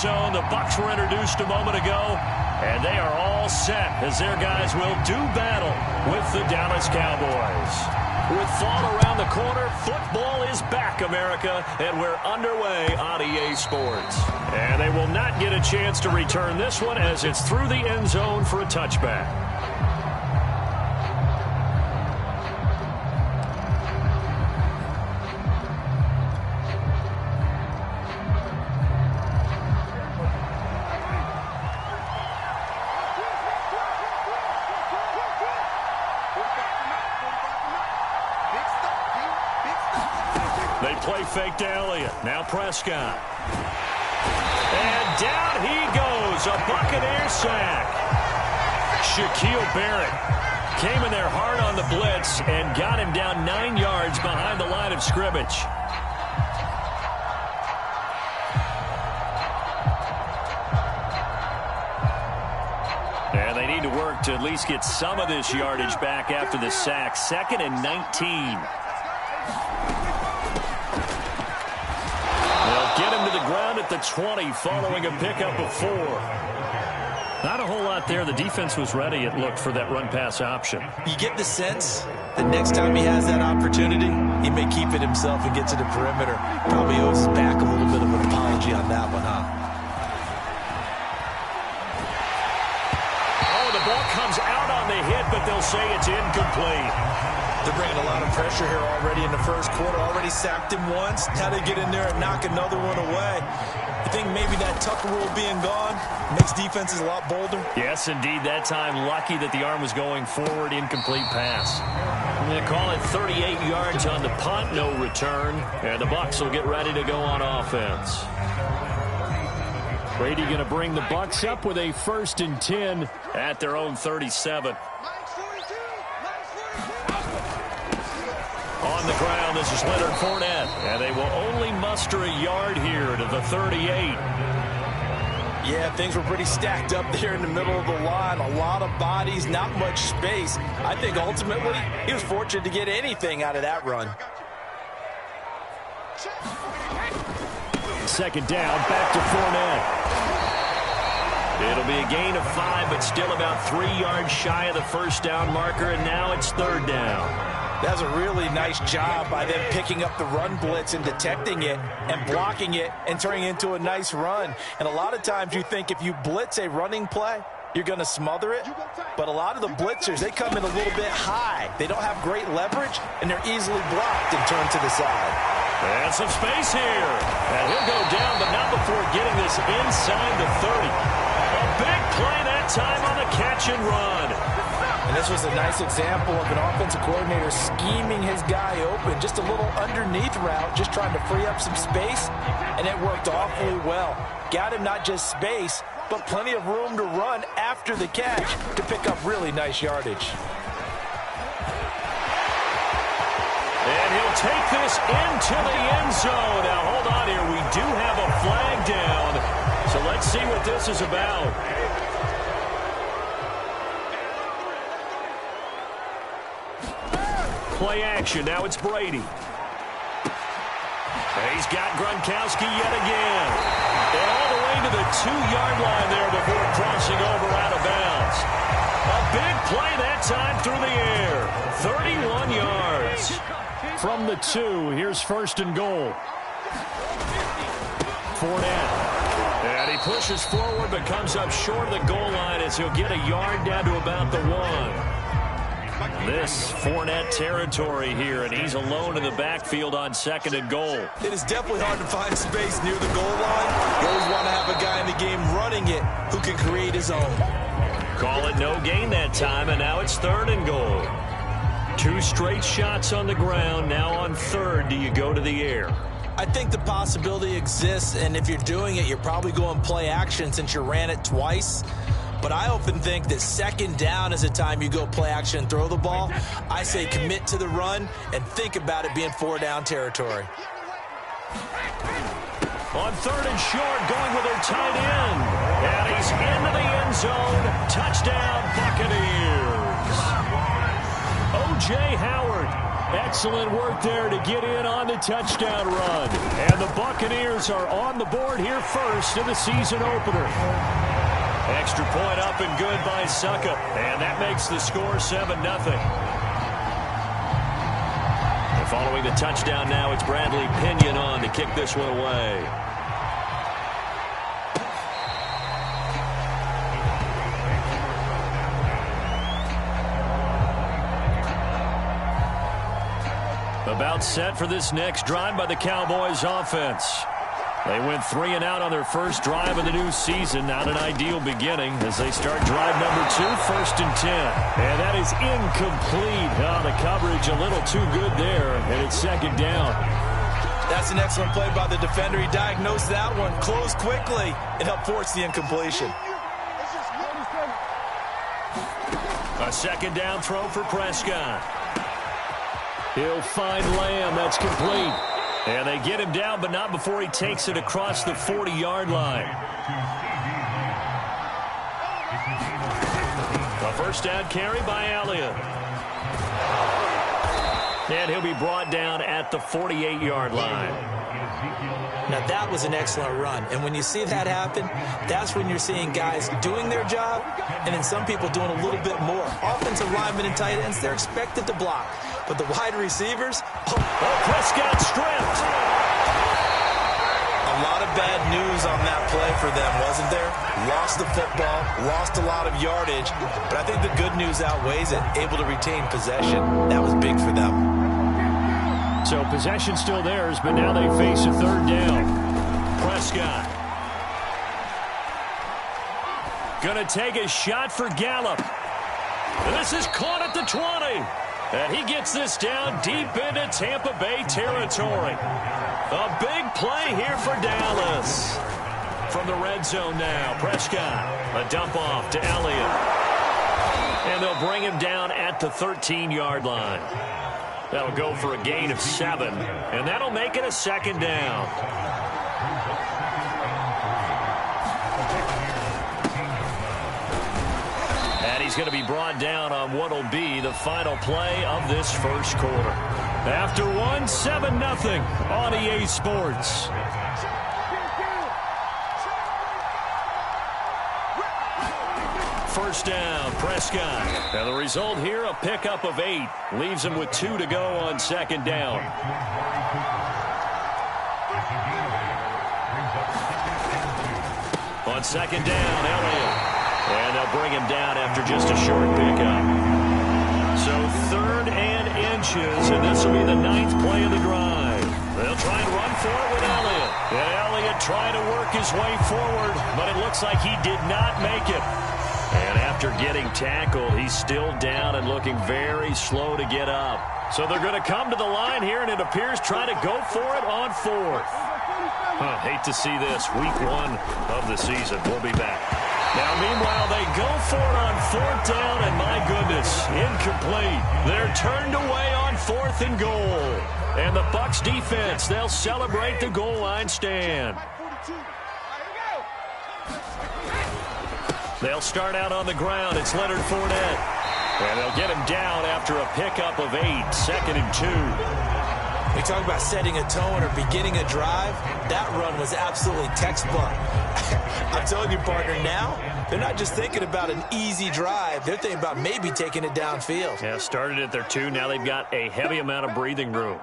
zone. The Bucs were introduced a moment ago, and they are all set as their guys will do battle with the Dallas Cowboys. With fall around the corner, football is back, America, and we're underway on EA Sports. And they will not get a chance to return this one as it's through the end zone for a touchback. They play fake to Elliott. Now Prescott. And down he goes. A Buccaneer sack. Shaquille Barrett came in there hard on the blitz and got him down 9 yards behind the line of scrimmage. And they need to work to at least get some of this yardage back after the sack. 2nd and 19. Get him to the ground at the 20 following a pickup of 4. Not a whole lot there. The defense was ready, it looked, for that run-pass option. You get the sense that next time he has that opportunity, he may keep it himself and get to the perimeter. Probably owes his back a little bit of an apology on that one, huh? Oh, the ball comes out on the hit, but they'll say it's incomplete. They're bringing a lot of pressure here already in the first quarter. Already sacked him once. Now they get in there and knock another one away. I think maybe that Tucker rule being gone makes defenses a lot bolder. Yes, indeed. That time, lucky that the arm was going forward. Incomplete pass. They call it 38 yards on the punt. No return. And the Bucs will get ready to go on offense. Brady going to bring the Bucs up with a 1st and 10 at their own 37. On the ground, this is Leonard Fournette, and they will only muster a yard here to the 38. Yeah, things were pretty stacked up there in the middle of the line. A lot of bodies, not much space. I think ultimately he was fortunate to get anything out of that run. 2nd down, back to Fournette. It'll be a gain of 5, but still about 3 yards shy of the 1st down marker, and now it's 3rd down. That's a really nice job by them picking up the run blitz and detecting it and blocking it and turning it into a nice run. And a lot of times you think if you blitz a running play, you're going to smother it. But a lot of the blitzers, they come in a little bit high. They don't have great leverage, and they're easily blocked and turned to the side. And some space here. And he'll go down, but not before getting this inside the 30. A big play that time on the catch and run. And this was a nice example of an offensive coordinator scheming his guy open. Just a little underneath route, just trying to free up some space, and it worked awfully well. Got him not just space, but plenty of room to run after the catch to pick up really nice yardage. And he'll take this into the end zone. Now, hold on here. We do have a flag down, so let's see what this is about. Play action. Now it's Brady. He's got Gronkowski yet again. And all the way to the 2-yard line there before crossing over out of bounds. A big play that time through the air. 31 yards. From the 2, here's 1st and goal. Fournette. And he pushes forward but comes up short of the goal line as he'll get a yard down to about the 1. This Fournette territory here, and he's alone in the backfield on 2nd and goal. It is definitely hard to find space near the goal line. You always want to have a guy in the game running it who can create his own. Call it no gain that time, and now it's 3rd and goal. 2 straight shots on the ground. Now on 3rd, do you go to the air? I think the possibility exists, and if you're doing it, you're probably going play action since you ran it twice. But I often think that 2nd down is the time you go play action and throw the ball. I say commit to the run and think about it being 4-down territory. On 3rd and short, going with their tight end. And he's into the end zone. Touchdown, Buccaneers. O.J. Howard Excellent work there to get in on the touchdown run. And the Buccaneers are on the board here first in the season opener. Extra point up and good by Suckup. And that makes the score 7-0. And following the touchdown now, it's Bradley Pinion on to kick this one away. About set for this next drive by the Cowboys offense. They went 3 and out on their first drive of the new season. Not an ideal beginning as they start drive number 2, 1st and 10. And that is incomplete. Oh, the coverage a little too good there, and it's 2nd down. That's an excellent play by the defender. He diagnosed that one, closed quickly, and helped force the incompletion. A 2nd down throw for Prescott. He'll find Lamb. That's complete. And they get him down, but not before he takes it across the 40-yard line. A 1st down carry by Elliott. And he'll be brought down at the 48-yard line. Now, that was an excellent run. And when you see that happen, that's when you're seeing guys doing their job and then some people doing a little bit more. Offensive linemen and tight ends, they're expected to block. But the wide receivers, Prescott stripped. A lot of bad news on that play for them, wasn't there? Lost the football, lost a lot of yardage. But I think the good news outweighs it. Able to retain possession. That was big for them. So possession still theirs, but now they face a 3rd down. Prescott. Gonna take a shot for Gallup. And this is caught at the 20. And he gets this down deep into Tampa Bay territory. A big play here for Dallas. From the red zone now, Prescott. A dump off to Elliott. And they'll bring him down at the 13-yard line. That'll go for a gain of 7. And that'll make it a 2nd down. And he's going to be brought down on what will be the final play of this first quarter. After one, 7-0 on EA Sports. First down, Prescott. And the result here, a pickup of 8. Leaves him with 2 to go on 2nd down. On 2nd down, Elliott. And they'll bring him down after just a short pickup. So 3rd and inches, and this will be the 9th play of the drive. They'll try and run for it with Elliott. And Elliott trying to work his way forward, but it looks like he did not make it. And after getting tackled, he's still down and looking very slow to get up. So they're going to come to the line here, and it appears trying to go for it on 4th. Hate to see this. Week 1 of the season. We'll be back. Now, meanwhile, they go for it on 4th down, and my goodness, incomplete. They're turned away on 4th and goal. And the Bucs defense, they'll celebrate the goal line stand. They'll start out on the ground. It's Leonard Fournette. And they'll get him down after a pickup of 8, 2nd and 2. We talk about setting a tone or beginning a drive. That run was absolutely textbook. I'm telling you, partner, now they're not just thinking about an easy drive. They're thinking about maybe taking it downfield. Yeah, started at their 2. Now they've got a heavy amount of breathing room.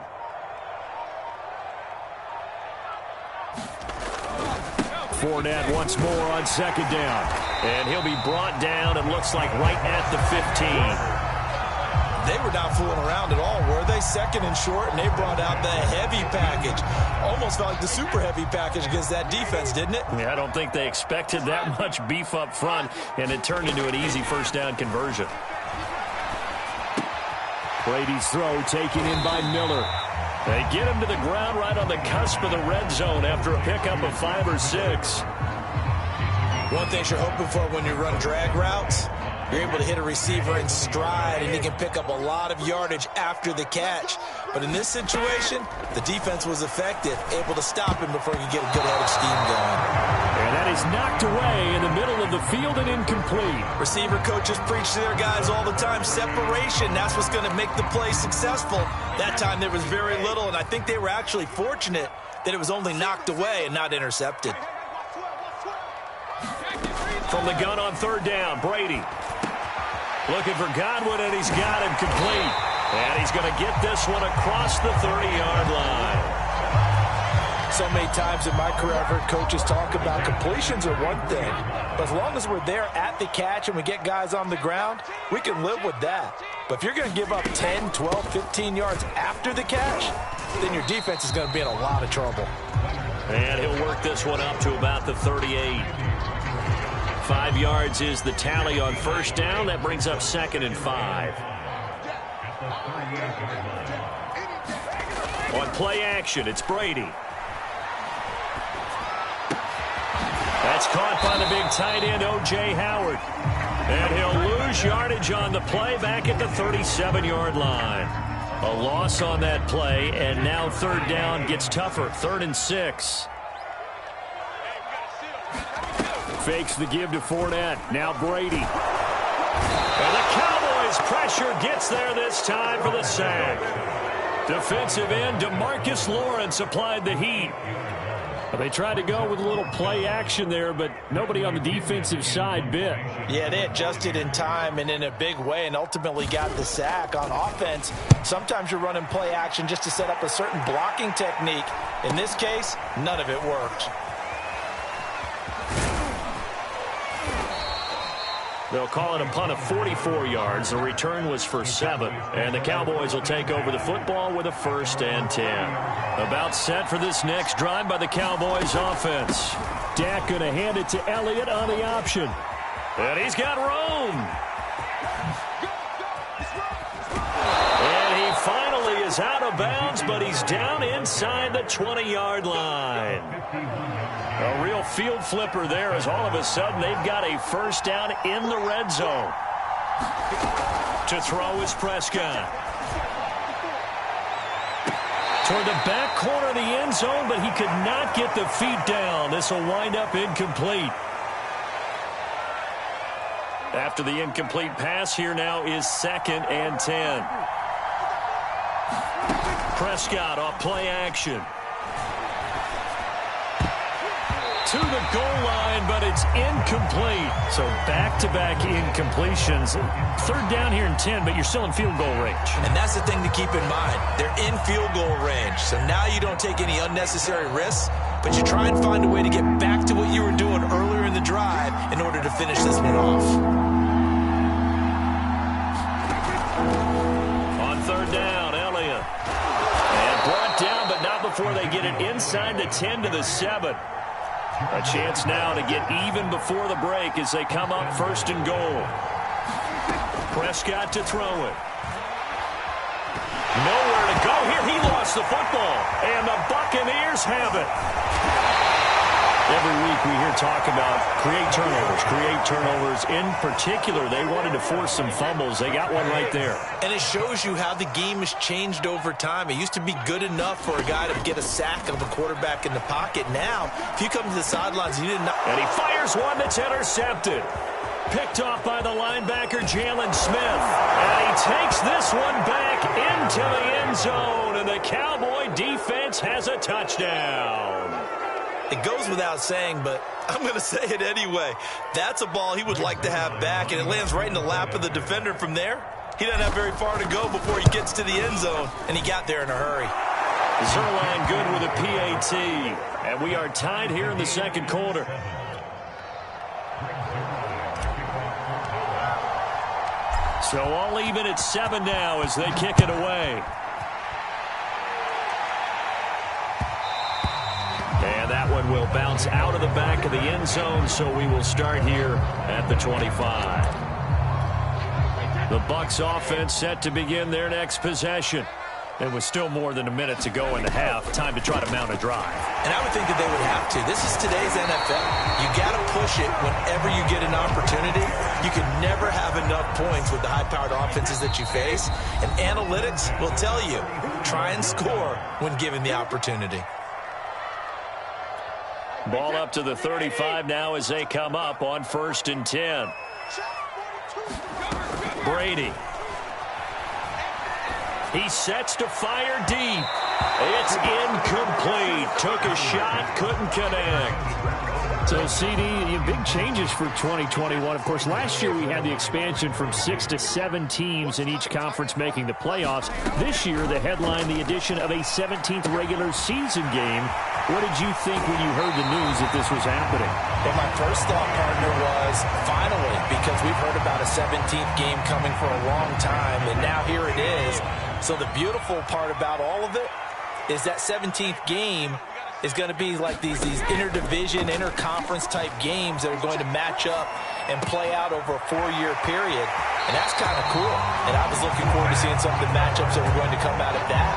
Fournette once more on 2nd down. And he'll be brought down, and looks like right at the 15. They were not fooling around at all, were they? 2nd and short, and they brought out the heavy package. Almost felt like the super heavy package against that defense, didn't it? Yeah, I don't think they expected that much beef up front, and it turned into an easy 1st down conversion. Brady's throw taken in by Miller. They get him to the ground right on the cusp of the red zone after a pickup of 5 or 6. One thing you're hoping for when you run drag routes, you're able to hit a receiver in stride, and he can pick up a lot of yardage after the catch. But in this situation, the defense was effective, able to stop him before he could get a good head of steam going. And that is knocked away in the middle of the field and incomplete. Receiver coaches preach to their guys all the time, separation. That's what's going to make the play successful. That time there was very little, and I think they were actually fortunate that it was only knocked away and not intercepted. From the gun on third down, Brady. Looking for Godwin, and he's got him complete. And he's going to get this one across the 30-yard line. So many times in my career I've heard coaches talk about completions are one thing, but as long as we're there at the catch and we get guys on the ground, we can live with that. But if you're going to give up 10, 12, 15 yards after the catch, then your defense is going to be in a lot of trouble. And he'll work this one up to about the 38. 5 yards is the tally on first down. That brings up 2nd and 5. On play action, it's Brady. That's caught by the big tight end, O.J. Howard. And he'll lose yardage on the play back at the 37-yard line. A loss on that play, and now third down gets tougher. 3rd and 6. Fakes the give to Fournette. Now Brady. And the Cowboys pressure gets there this time for the sack. Defensive end DeMarcus Lawrence applied the heat. They tried to go with a little play action there, but nobody on the defensive side bit. Yeah, they adjusted in time and in a big way and ultimately got the sack. On offense, sometimes you're running play action just to set up a certain blocking technique. In this case, none of it worked. They'll call it a punt of 44 yards. The return was for 7. And the Cowboys will take over the football with a 1st and 10. About set for this next drive by the Cowboys offense. Dak going to hand it to Elliott on the option. And he's got room. And he finally is out of bounds, but he's down inside the 20-yard line. A real field flipper there as all of a sudden they've got a 1st down in the red zone. To throw is Prescott. Toward the back corner of the end zone, but he could not get the feet down. This will wind up incomplete. After the incomplete pass, here now is 2nd and 10. Prescott off play action. To the goal line, but it's incomplete. So back-to-back incompletions. 3rd down here and 10, but you're still in field goal range. And that's the thing to keep in mind. They're in field goal range. So now you don't take any unnecessary risks, but you try and find a way to get back to what you were doing earlier in the drive in order to finish this one off. On 3rd down, Elliott. And brought down, but not before they get it inside the 10 to the 7. A chance now to get even before the break as they come up 1st and goal. Prescott to throw it. Nowhere to go here. He lost the football. And the Buccaneers have it. Every week we hear talk about create turnovers. In particular, they wanted to force some fumbles. They got one right there. And it shows you how the game has changed over time. It used to be good enough for a guy to get a sack of a quarterback in the pocket. Now, if you come to the sidelines, you didn't. And he fires one that's intercepted. Picked off by the linebacker, Jalen Smith. And he takes this one back into the end zone. And the Cowboy defense has a touchdown. It goes without saying, but I'm going to say it anyway. That's a ball he would like to have back, and it lands right in the lap of the defender from there. He doesn't have very far to go before he gets to the end zone, and he got there in a hurry. Zerline good with a PAT, and we are tied here in the 2nd quarter. So all even at 7 now as they kick it away. And that one will bounce out of the back of the end zone, so we will start here at the 25. The Bucs offense set to begin their next possession. And with still more than a minute to go in the half, time to try to mount a drive. And I would think that they would have to. This is today's NFL. You got to push it whenever you get an opportunity. You can never have enough points with the high-powered offenses that you face. And analytics will tell you, try and score when given the opportunity. Ball up to the 35 now as they come up on 1st and 10. Brady. He sets to fire deep. It's incomplete. Took a shot, couldn't connect. So, CD, big changes for 2021. Of course, last year we had the expansion from 6 to 7 teams in each conference making the playoffs. This year, the headline, the addition of a 17th regular season game. What did you think when you heard the news that this was happening? Well, my first thought, partner, was finally, because we've heard about a 17th game coming for a long time, and now here it is. So the beautiful part about all of it is that 17th game is going to be like these interdivision, interconference type games that are going to match up and play out over a 4-year period. And that's kind of cool. And I was looking forward to seeing some of the matchups that were going to come out of that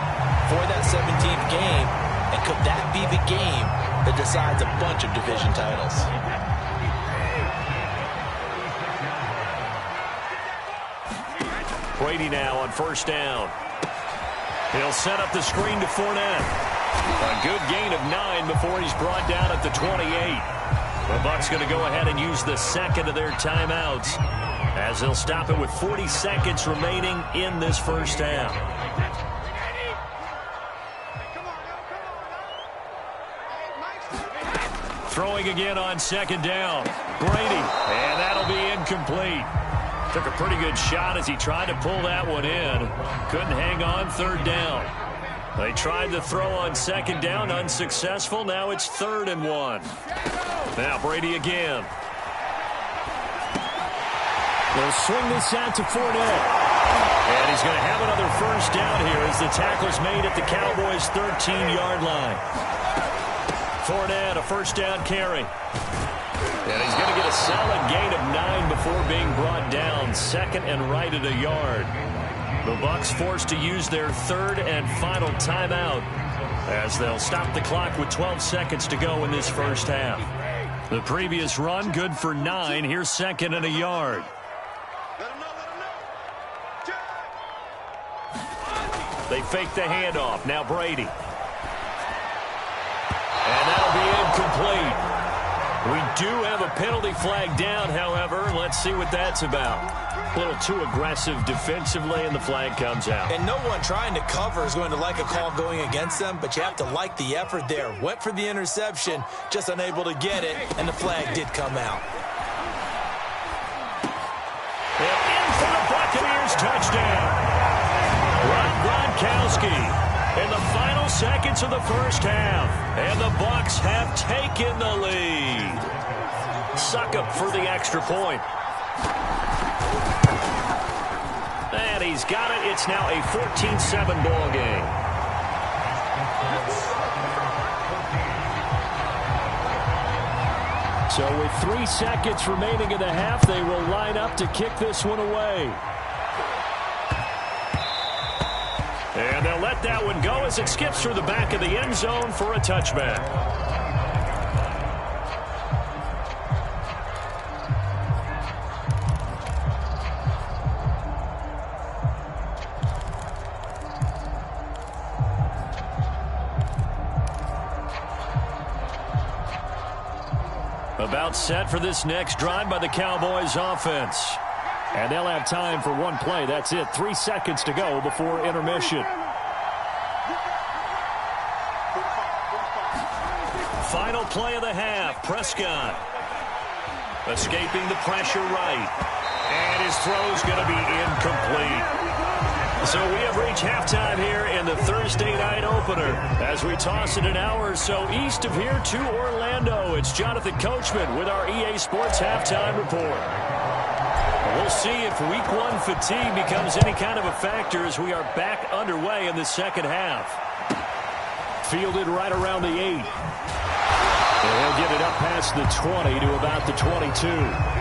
for that 17th game. And could that be the game that decides a bunch of division titles? Brady now on 1st down. He'll set up the screen to Fournette. A good gain of 9 before he's brought down at the 28. The Bucs going to go ahead and use the second of their timeouts as they'll stop it with 40 seconds remaining in this first half. Throwing again on 2nd down. Brady, and that'll be incomplete. Took a pretty good shot as he tried to pull that one in. Couldn't hang on 3rd down. They tried to throw on 2nd down, unsuccessful. Now it's 3rd and 1. Now Brady again. They'll swing this out to Fournette. And he's going to have another first down here as the tackle's made at the Cowboys' 13-yard line. Fournette, a first down carry. And he's going to get a solid gain of 9 before being brought down. 2nd and right at a yard. The Bucs forced to use their 3rd and final timeout as they'll stop the clock with 12 seconds to go in this first half. The previous run good for 9. Here's 2nd and a yard. They fake the handoff. Now Brady. And that'll be incomplete. We do have a penalty flag down, however. Let's see what that's about. A little too aggressive defensively, and the flag comes out. And no one trying to cover is going to like a call going against them, but you have to like the effort there. Went for the interception, just unable to get it, and the flag did come out. And in for the Buccaneers, touchdown. Rob Gronkowski in the final seconds of the first half. And the Bucs have taken the lead. Succop for the extra point. And he's got it. It's now a 14-7 ball game. So with 3 seconds remaining in the half, they will line up to kick this one away. And they'll let that one go as it skips through the back of the end zone for a touchback. About set for this next drive by the Cowboys offense. And they'll have time for one play. That's it. 3 seconds to go before intermission. Final play of the half. Prescott escaping the pressure right. And his throw's going to be incomplete. So we have reached halftime here in the Thursday night opener as we toss it an hour or so east of here to Orlando. It's Jonathan Coachman with our EA Sports Halftime Report. We'll see if Week 1 fatigue becomes any kind of a factor as we are back underway in the second half. Fielded right around the 8. And he'll get it up past the 20 to about the 22.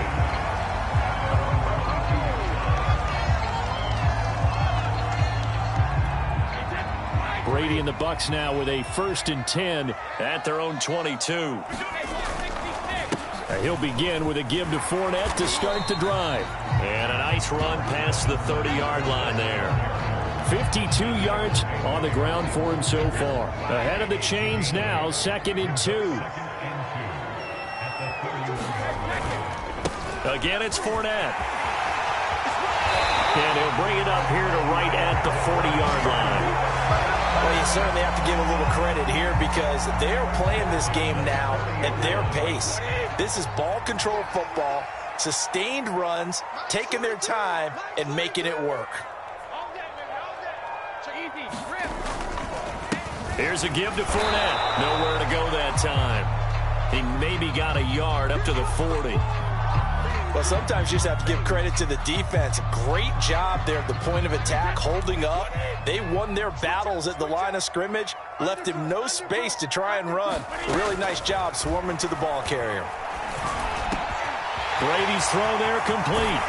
Brady and the Bucs now with a 1st and 10 at their own 22. He'll begin with a give to Fournette to start the drive. And a nice run past the 30-yard line there. 52 yards on the ground for him so far. Ahead of the chains now, 2nd and 2. Again, it's Fournette. And he'll bring it up here to right at the 40-yard line. Well, you certainly have to give a little credit here because they're playing this game now at their pace. This is ball control football, sustained runs, taking their time, and making it work. Here's a give to Fournette. Nowhere to go that time. He maybe got a yard up to the 40. Well, sometimes you just have to give credit to the defense. Great job there at the point of attack, holding up. They won their battles at the line of scrimmage, left him no space to try and run. A really nice job swarming to the ball carrier. Brady's throw there complete.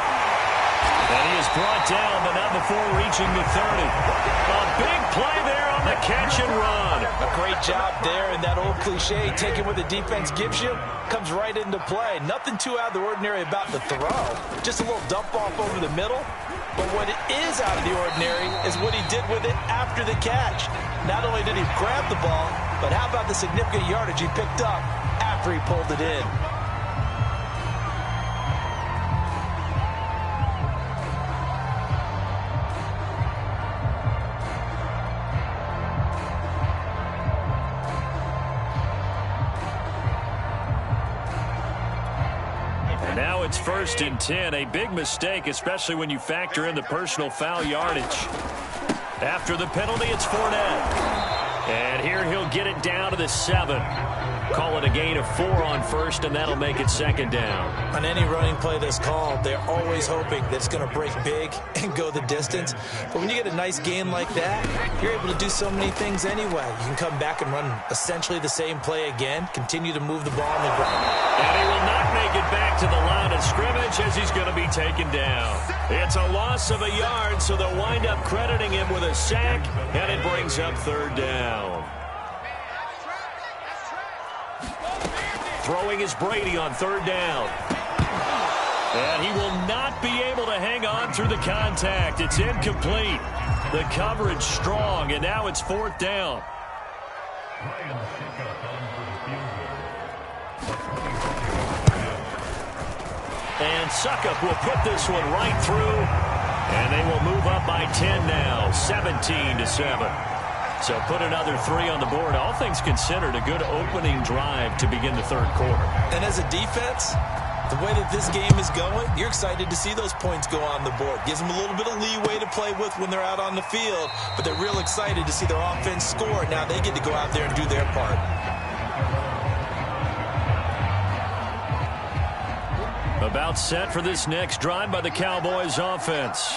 And he is brought down, but not before reaching the 30. A big play there on the catch and run. A great job there, and that old cliche, taking what the defense gives you, comes right into play. Nothing too out of the ordinary about the throw. Just a little dump off over the middle. But what is out of the ordinary is what he did with it after the catch. Not only did he grab the ball, but how about the significant yardage he picked up after he pulled it in. Now it's 1st and 10. A big mistake, especially when you factor in the personal foul yardage. After the penalty, it's Fournette. And here he'll get it down to the 7. Call it a gain of 4 on 1st, and that'll make it 2nd down. On any running play that's called, they're always hoping that it's going to break big and go the distance. But when you get a nice gain like that, you're able to do so many things anyway. You can come back and run essentially the same play again, continue to move the ball on the ground. And he will not make it back to the line of scrimmage as he's going to be taken down. It's a loss of a yard, so they'll wind up crediting him with a sack, and it brings up 3rd down. Throwing is Brady on 3rd down. And he will not be able to hang on through the contact. It's incomplete. The coverage strong, and now it's 4th down. And Suckup will put this one right through, and they will move up by 10 now, 17-7. So put another 3 on the board. All things considered, a good opening drive to begin the 3rd quarter. And as a defense, the way that this game is going, you're excited to see those points go on the board. Gives them a little bit of leeway to play with when they're out on the field, but they're real excited to see their offense score. Now they get to go out there and do their part. About set for this next drive by the Cowboys offense.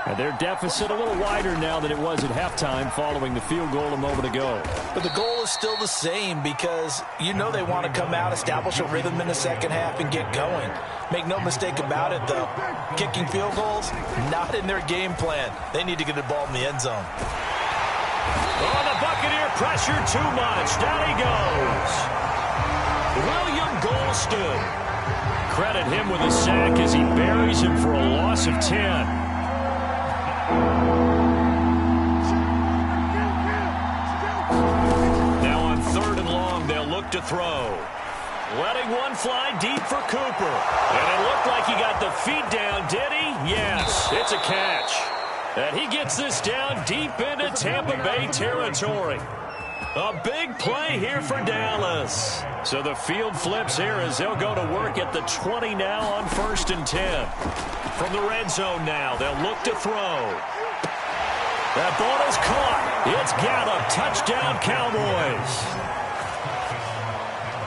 And their deficit a little wider now than it was at halftime following the field goal a moment ago. But the goal is still the same because you know they want to come out, establish a rhythm in the second half, and get going. Make no mistake about it, though. Kicking field goals, not in their game plan. They need to get the ball in the end zone. Oh, the Buccaneer pressure too much. Down he goes. William Golston. Credit him with a sack as he buries him for a loss of 10. Now on 3rd and long, they'll look to throw. Letting one fly deep for Cooper. And it looked like he got the feet down, did he? Yes, it's a catch. And he gets this down deep into Tampa Bay territory. A big play here for Dallas. So the field flips here as they'll go to work at the 20 now on 1st and 10. From the red zone now, they'll look to throw. That ball is caught. It's Gallup. Touchdown, Cowboys.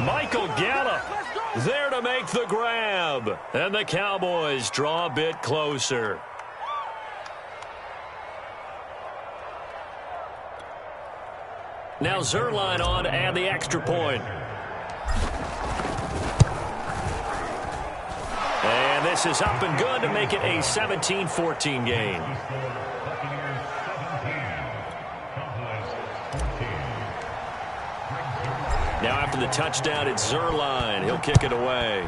Michael Gallup there to make the grab. And the Cowboys draw a bit closer. Now Zerline on to add the extra point. And this is up and good to make it a 17-14 game. Now after the touchdown, it's Zerline. He'll kick it away.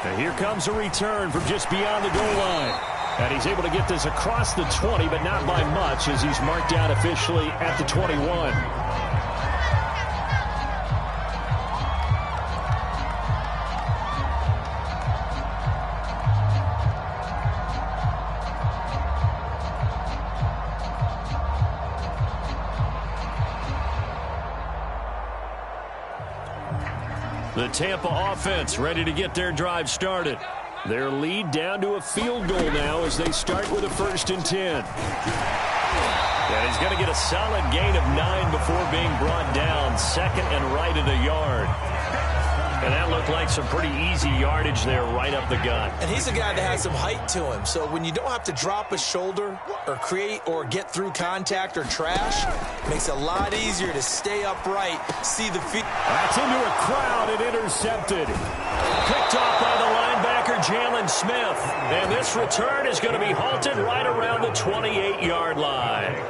And here comes a return from just beyond the goal line. And he's able to get this across the 20, but not by much as he's marked down officially at the 21. The Tampa offense ready to get their drive started. Their lead down to a field goal now as they start with a 1st and 10. And he's going to get a solid gain of 9 before being brought down. 2nd and right at a yard. And that looked like some pretty easy yardage there right up the gut. And he's a guy that has some height to him. So when you don't have to drop a shoulder or create or get through contact or trash, it makes it a lot easier to stay upright, see the field. That's into a crowd and intercepted. Picked off by the linebacker, Jalen Smith. And this return is going to be halted right around the 28-yard line.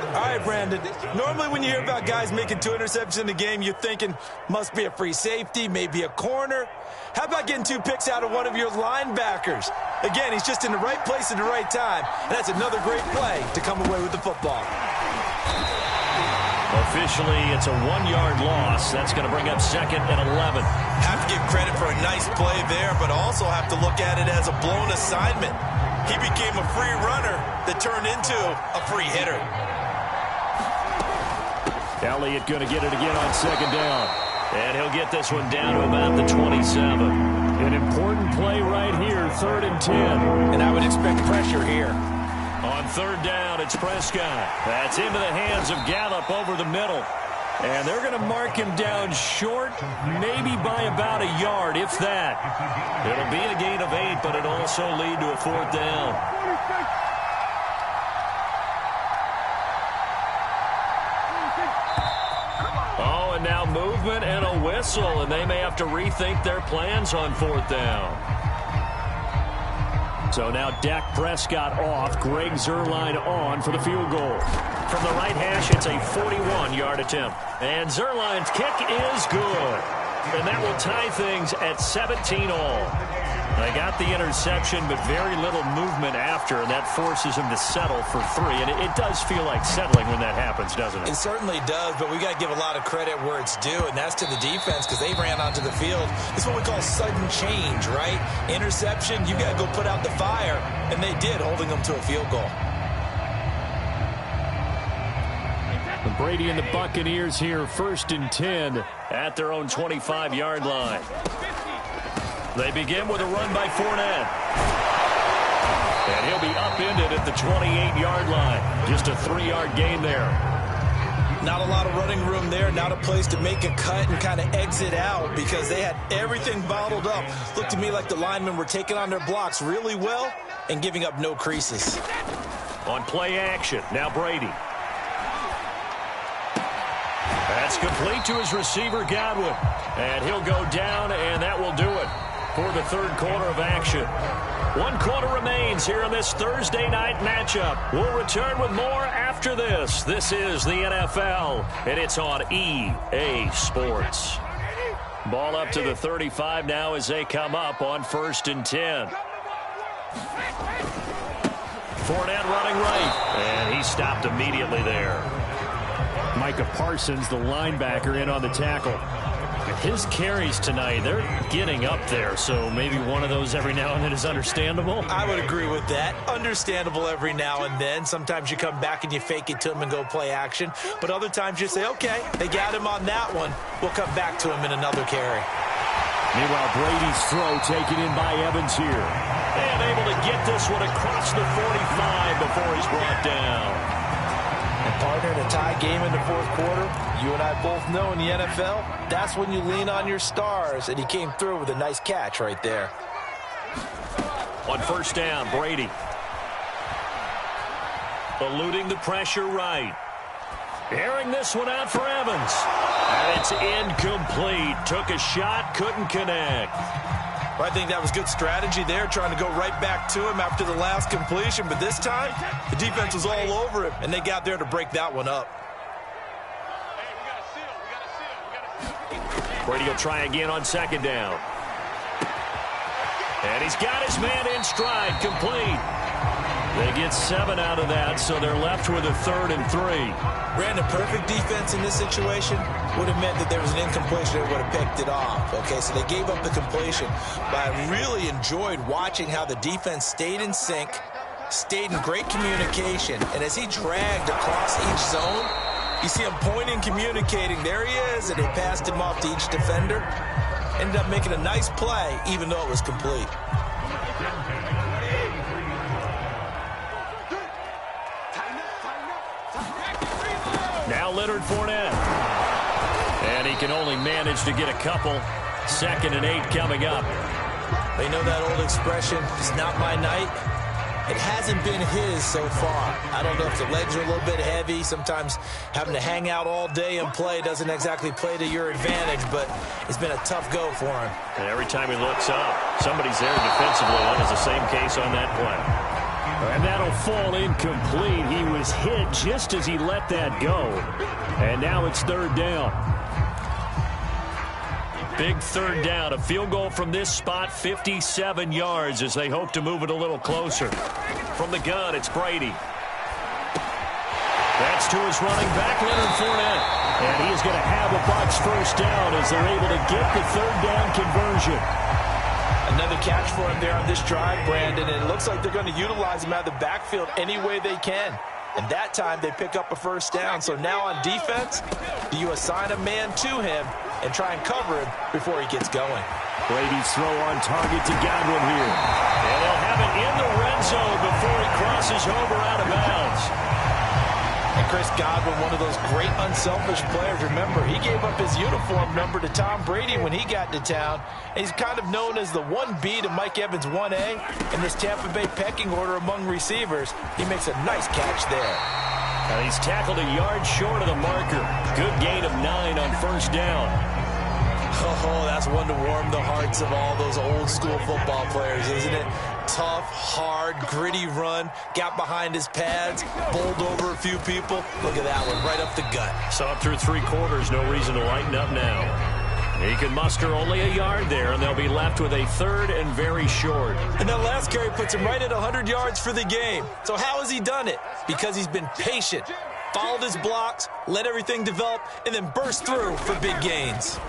All right, Brandon, normally when you hear about guys making 2 interceptions in a game, you're thinking must be a free safety, maybe a corner. How about getting 2 picks out of one of your linebackers? Again, he's just in the right place at the right time, and that's another great play to come away with the football. Officially, it's a 1-yard loss. That's going to bring up 2nd and 11. Have to give credit for a nice play there, but also have to look at it as a blown assignment. He became a free runner that turned into a free hitter. Elliott going to get it again on 2nd down. And he'll get this one down to about the 27. An important play right here, 3rd and 10. And I would expect pressure here. On 3rd down, it's Prescott. That's into the hands of Gallup over the middle. And they're going to mark him down short, maybe by about a yard, if that. It'll be a gain of 8, but it'll also lead to a 4th down. Oh, and now movement and a whistle, and they may have to rethink their plans on 4th down. So now Dak Prescott off, Greg Zuerlein on for the field goal. From the right hash, it's a 41-yard attempt. And Zuerlein's kick is good. And that will tie things at 17 all. They got the interception, but very little movement after, and that forces him to settle for 3. And it does feel like settling when that happens, doesn't it? It certainly does, but we got to give a lot of credit where it's due, and that's to the defense because they ran onto the field. It's what we call sudden change, right? Interception, you got to go put out the fire, and they did, holding them to a field goal. Brady and the Buccaneers here, 1st and 10 at their own 25-yard line. They begin with a run by Fournette. And he'll be upended at the 28-yard line. Just a 3-yard gain there. Not a lot of running room there, not a place to make a cut and kind of exit out because they had everything bottled up. Looked to me like the linemen were taking on their blocks really well and giving up no creases. On play action, now Brady. That's complete to his receiver, Godwin. And he'll go down, and that will do it for the 3rd quarter of action. 1 quarter remains here in this Thursday night matchup. We'll return with more after this. This is the NFL, and it's on EA Sports. Ball up to the 35 now as they come up on 1st and 10. Fournette running right, and he stopped immediately there. Micah Parsons, the linebacker, in on the tackle. His carries tonight, they're getting up there, so maybe one of those every now and then is understandable. I would agree with that. Understandable every now and then. Sometimes you come back and you fake it to him and go play action. But other times you say, okay, they got him on that one. We'll come back to him in another carry. Meanwhile, Brady's throw taken in by Evans here. And able to get this one across the 45 before he's brought down. And partner, in a tie game in the 4th quarter, you and I both know in the NFL, that's when you lean on your stars, and he came through with a nice catch right there. On 1st down, Brady. Eluding the pressure right. Airing this one out for Evans. And it's incomplete. Took a shot, couldn't connect. Well, I think that was good strategy there, trying to go right back to him after the last completion. But this time, the defense was all over him, and they got there to break that one up. Brady will try again on 2nd down. And he's got his man in stride, complete. They get 7 out of that, so they're left with a 3rd and 3. Brandon, perfect defense in this situation would have meant that there was an incompletion that would have picked it off. Okay, so they gave up the completion. But I really enjoyed watching how the defense stayed in sync, stayed in great communication, and as he dragged across each zone, You see him pointing, communicating. There he is, and they passed him off to each defender. Ended up making a nice play, even though it was complete. Now Leonard Fournette. And he can only manage to get a couple. 2nd and 8 coming up. They know that old expression, it's not my night. It hasn't been his so far. I don't know if the legs are a little bit heavy. Sometimes having to hang out all day and play doesn't exactly play to your advantage, but it's been a tough go for him. And every time he looks up, somebody's there defensively. That was the same case on that play. And that'll fall incomplete. He was hit just as he let that go. And now it's 3rd down. Big 3rd down. A field goal from this spot, 57 yards as they hope to move it a little closer. From the gun, it's Brady. That's to his running back, Leonard Fournette. And he is going to have a Bucs 1st down as they're able to get the 3rd down conversion. Another catch for him there on this drive, Brandon, and it looks like they're going to utilize him out of the backfield any way they can. And that time they pick up a 1st down. So now on defense, do you assign a man to him and try and cover him before he gets going? Brady's throw on target to Godwin here. And they'll have it in the red zone before he crosses over out of bounds. And Chris Godwin, one of those great unselfish players. Remember, he gave up his uniform number to Tom Brady when he got to town. And he's kind of known as the 1B to Mike Evans 1A in this Tampa Bay pecking order among receivers. He makes a nice catch there. And he's tackled a yard short of the marker. Good gain of 9 on 1st down. Oh, that's one to warm the hearts of all those old school football players, isn't it? Tough, hard, gritty run. Got behind his pads, bowled over a few people. Look at that one, right up the gut. Saw it through 3 quarters. No reason to lighten up now. He can muster only a yard there, and they'll be left with a 3rd and very short. And that last carry puts him right at 100 yards for the game. So how has he done it? Because he's been patient, followed his blocks, let everything develop, and then burst through for big gains.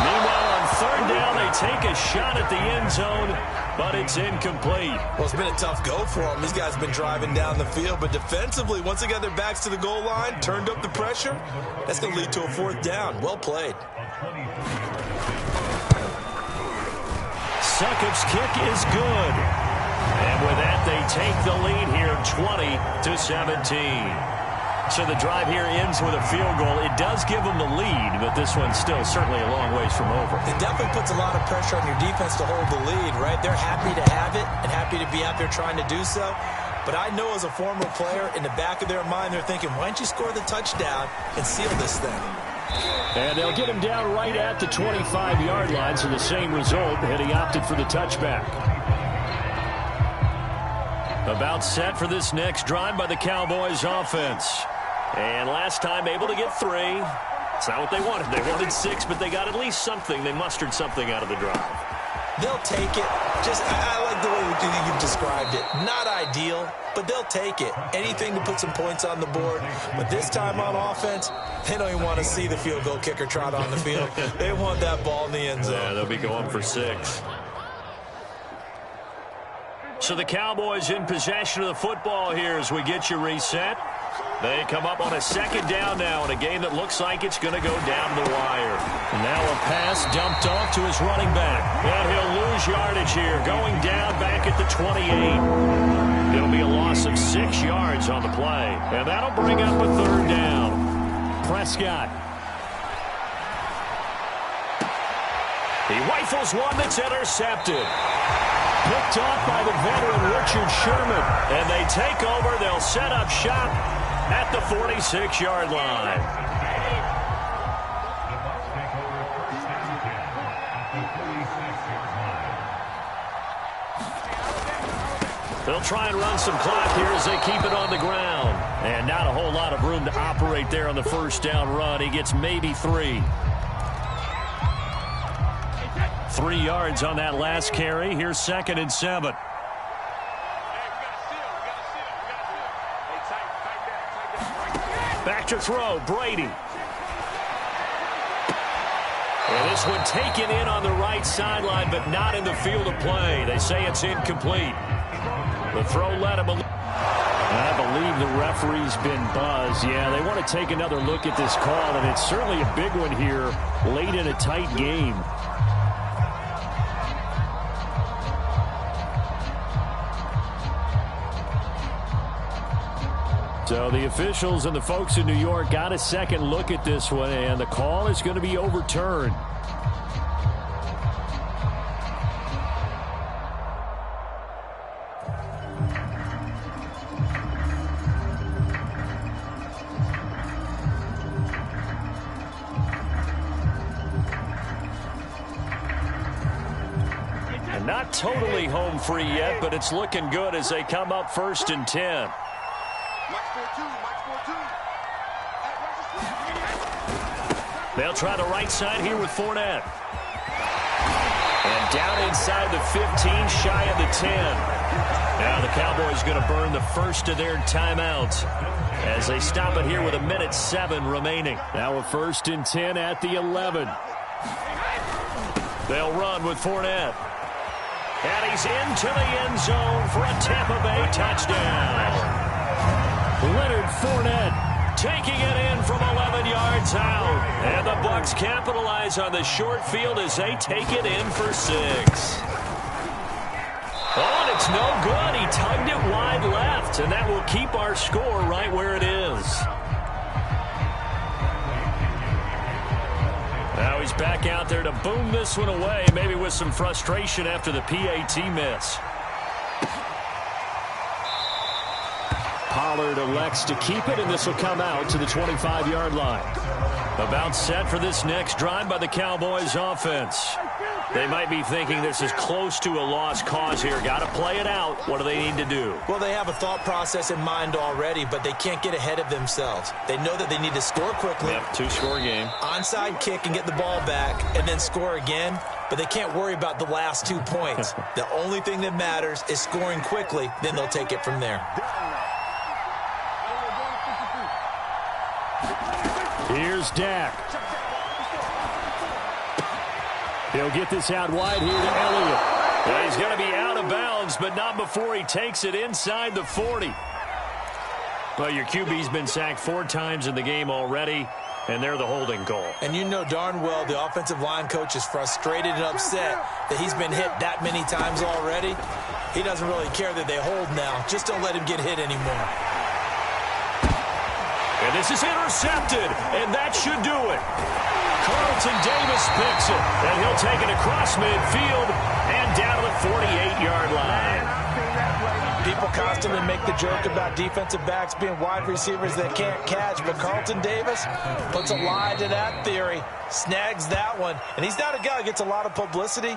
Meanwhile, on 3rd down, they take a shot at the end zone, but it's incomplete. Well, it's been a tough go for them. These guys have been driving down the field, but defensively, once they got their backs to the goal line, turned up the pressure, that's going to lead to a 4th down. Well played. Sukup's kick is good. And with that, they take the lead here, 20-17. So the drive here ends with a field goal. It does give them the lead, but this one's still certainly a long ways from over. It definitely puts a lot of pressure on your defense to hold the lead, right? They're happy to have it and happy to be out there trying to do so. But I know as a former player, in the back of their mind, they're thinking, why don't you score the touchdown and seal this thing? And they'll get him down right at the 25-yard line, so the same result, and he opted for the touchback. About set for this next drive by the Cowboys offense. And last time able to get 3. It's not what they wanted. They wanted 6, but they got at least something. They mustered something out of the drive. They'll take it. I like the way you've described it. Not ideal, but they'll take it. Anything to put some points on the board. But this time on offense, they don't even want to see the field goal kicker trot on the field. They want that ball in the end zone. Yeah, they'll be going for 6. So the Cowboys in possession of the football here as we get you reset. They come up on a 2nd down now in a game that looks like it's going to go down the wire. Now a pass dumped off to his running back. And he'll lose yardage here, going down back at the 28. It'll be a loss of 6 yards on the play. And that'll bring up a 3rd down. Prescott. He rifles one that's intercepted. Picked off by the veteran Richard Sherman. And they take over. They'll set up shop at the 46-yard line. They'll try and run some clock here as they keep it on the ground. And not a whole lot of room to operate there on the 1st down run. He gets maybe 3. 3 yards on that last carry. Here's 2nd and 7. Back to throw, Brady. And this one taken in on the right sideline, but not in the field of play. They say it's incomplete. The throw led him. I believe the referee's been buzzed. Yeah, they want to take another look at this call, and it's certainly a big one here late in a tight game. So the officials and the folks in New York got a second look at this one, and the call is going to be overturned. And not totally home free yet, but it's looking good as they come up 1st and 10. They'll try the right side here with Fournette. And down inside the 15, shy of the 10. Now the Cowboys going to burn the first of their timeouts as they stop it here with 1:07 remaining. Now a 1st and 10 at the 11. They'll run with Fournette. And he's into the end zone for a Tampa Bay touchdown. Leonard Fournette taking it in from 11 yards out. And the Bucs capitalize on the short field as they take it in for 6. Oh, and it's no good. He tugged it wide left, and that will keep our score right where it is. Now he's back out there to boom this one away, maybe with some frustration after the PAT miss. Pollard elects to keep it, and this will come out to the 25-yard line. About set for this next drive by the Cowboys offense. They might be thinking this is close to a lost cause here. Got to play it out. What do they need to do? Well, they have a thought process in mind already, but they can't get ahead of themselves. They know that they need to score quickly. Yep, 2-score game. Onside kick and get the ball back and then score again, but they can't worry about the last 2 points. The only thing that matters is scoring quickly, then they'll take it from there. Here's Dak. He'll get this out wide here to Elliott. Well, he's going to be out of bounds, but not before he takes it inside the 40. But your QB's been sacked 4 times in the game already, and they're the holding goal. And you know darn well the offensive line coach is frustrated and upset that he's been hit that many times already. He doesn't really care that they hold now. Just don't let him get hit anymore. And this is intercepted, and that should do it. Carlton Davis picks it, and he'll take it across midfield and down to the 48-yard line. People constantly make the joke about defensive backs being wide receivers that can't catch, but Carlton Davis puts a lie to that theory, snags that one, and he's not a guy who gets a lot of publicity,